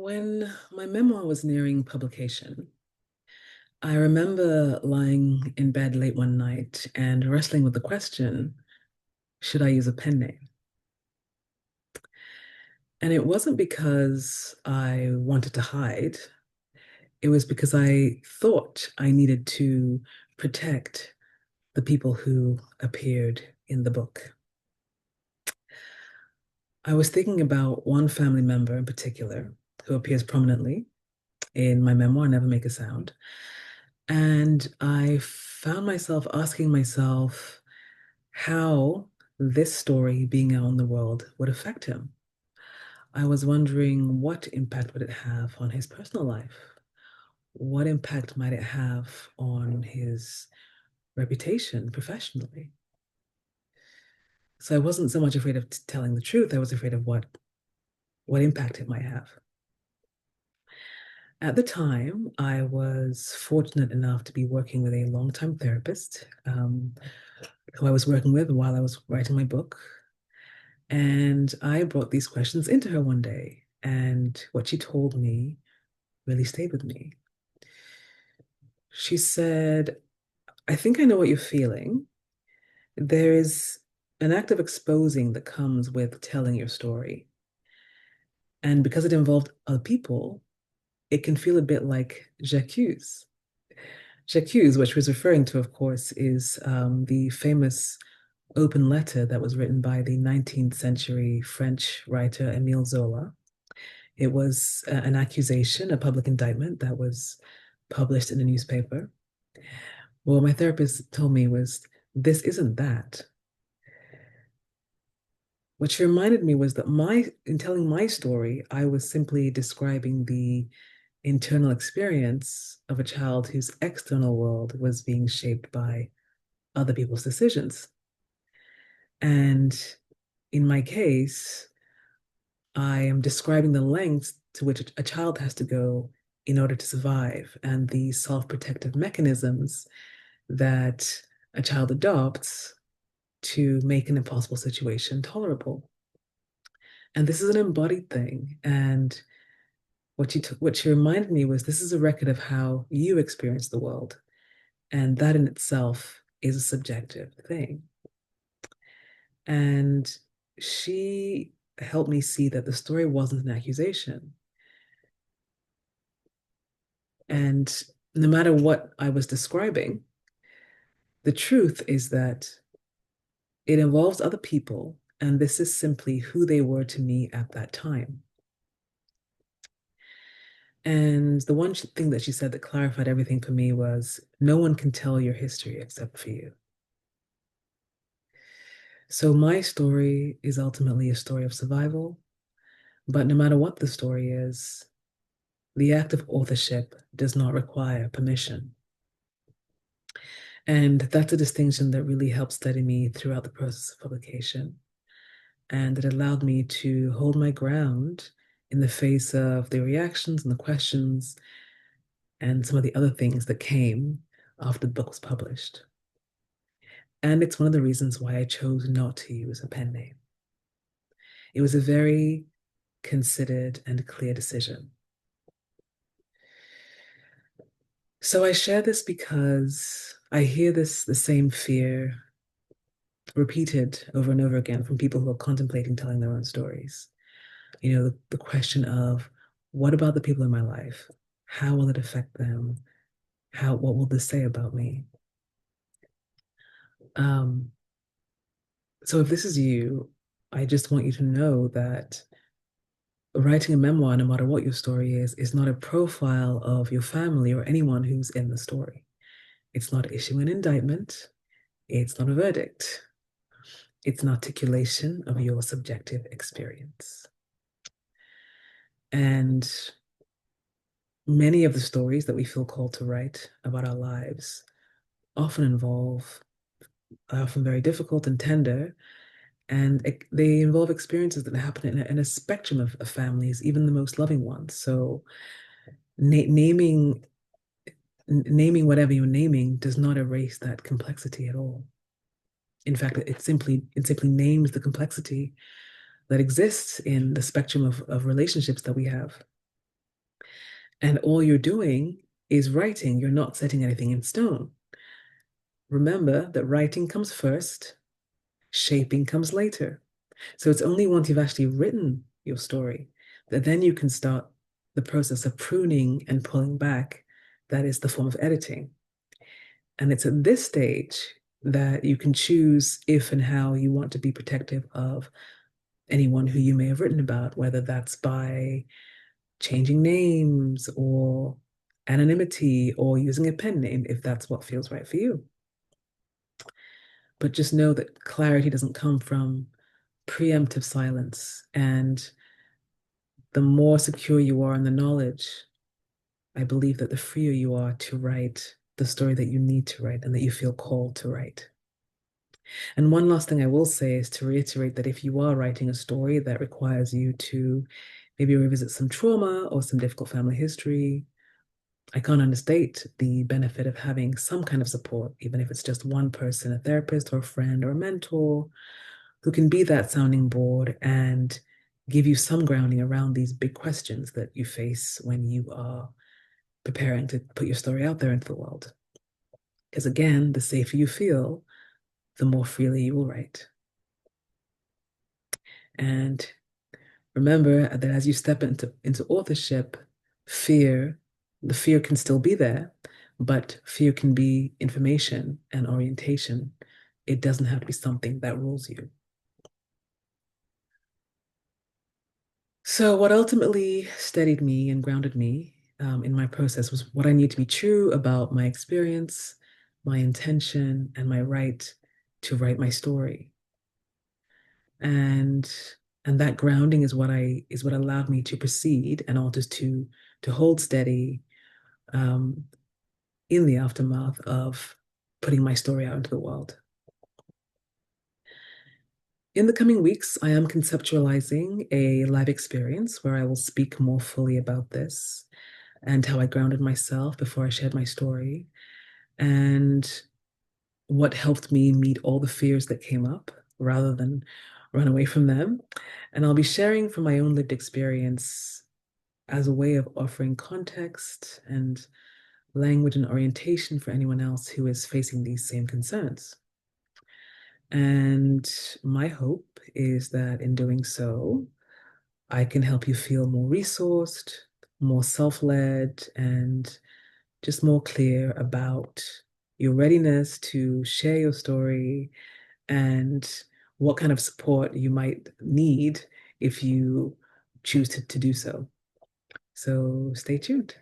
When my memoir was nearing publication, I remember lying in bed late one night and wrestling with the question, should I use a pen name? And it wasn't because I wanted to hide. It was because I thought I needed to protect the people who appeared in the book. I was thinking about one family member in particular who appears prominently in my memoir, Never Make a Sound. And I found myself asking myself how this story being out in the world would affect him. I was wondering what impact would it have on his personal life? What impact might it have on his reputation professionally? So I wasn't so much afraid of telling the truth, I was afraid of what impact it might have. At the time, I was fortunate enough to be working with a longtime therapist who I was working with while I was writing my book. And I brought these questions into her one day, and what she told me really stayed with me. She said, I think I know what you're feeling. There is an act of exposing that comes with telling your story. And because it involved other people, it can feel a bit like j'accuse. J'accuse, which was referring to, of course, is the famous open letter that was written by the 19th century French writer Émile Zola. It was an accusation, a public indictment that was published in a newspaper. Well, my therapist told me was, this isn't that. What she reminded me was that in telling my story, I was simply describing the internal experience of a child whose external world was being shaped by other people's decisions. And in my case, I am describing the lengths to which a child has to go in order to survive and the self-protective mechanisms that a child adopts to make an impossible situation tolerable. And this is an embodied thing. And what she reminded me was this is a record of how you experience the world. And that in itself is a subjective thing. And she helped me see that the story wasn't an accusation. And no matter what I was describing, the truth is that it involves other people, and this is simply who they were to me at that time. And the one thing that she said that clarified everything for me was no one can tell your history except for you. So my story is ultimately a story of survival, but no matter what the story is, the act of authorship does not require permission. And that's a distinction that really helped steady me throughout the process of publication. And it allowed me to hold my ground in the face of the reactions and the questions and some of the other things that came after the book was published. And it's one of the reasons why I chose not to use a pen name. It was a very considered and clear decision. So I share this because I hear the same fear repeated over and over again from people who are contemplating telling their own stories. The question of what about the people in my life? How will it affect them? What will this say about me? Um, so if this is you, I just want you to know that writing a memoir, no matter what your story is not a profile of your family or anyone who's in the story. It's not issuing an indictment. It's not a verdict. It's an articulation of your subjective experience. And many of the stories that we feel called to write about our lives often are often very difficult and tender, and they involve experiences that happen in a spectrum of families, even the most loving ones. So naming whatever you're naming does not erase that complexity at all. In fact, it simply names the complexity that exists in the spectrum of relationships that we have. And all you're doing is writing. You're not setting anything in stone. Remember that writing comes first, shaping comes later. So it's only once you've actually written your story that then you can start the process of pruning and pulling back. That is the form of editing. And it's at this stage that you can choose if and how you want to be protective of anyone who you may have written about, whether that's by changing names or anonymity or using a pen name if that's what feels right for you. But just know that clarity doesn't come from preemptive silence. And the more secure you are in the knowledge, I believe that the freer you are to write the story that you need to write and that you feel called to write. And one last thing I will say is to reiterate that if you are writing a story that requires you to maybe revisit some trauma or some difficult family history, I can't understate the benefit of having some kind of support, even if it's just one person, a therapist or a friend or a mentor, who can be that sounding board and give you some grounding around these big questions that you face when you are preparing to put your story out there into the world. Because again, the safer you feel, the more freely you will write. And remember that as you step into authorship, fear, the fear can still be there, but fear can be information and orientation. It doesn't have to be something that rules you. So, what ultimately steadied me and grounded me in my process was what I need to be true about my experience, my intention, and my right to write my story. And that grounding is what allowed me to proceed and also to hold steady um, in the aftermath of putting my story out into the world. In the coming weeks, I am conceptualizing a live experience where I will speak more fully about this and how I grounded myself before I shared my story and what helped me meet all the fears that came up rather than run away from them. And I'll be sharing from my own lived experience as a way of offering context and language and orientation for anyone else who is facing these same concerns. And my hope is that in doing so, I can help you feel more resourced, more self-led, and just more clear about your readiness to share your story and what kind of support you might need if you choose to do so. So stay tuned.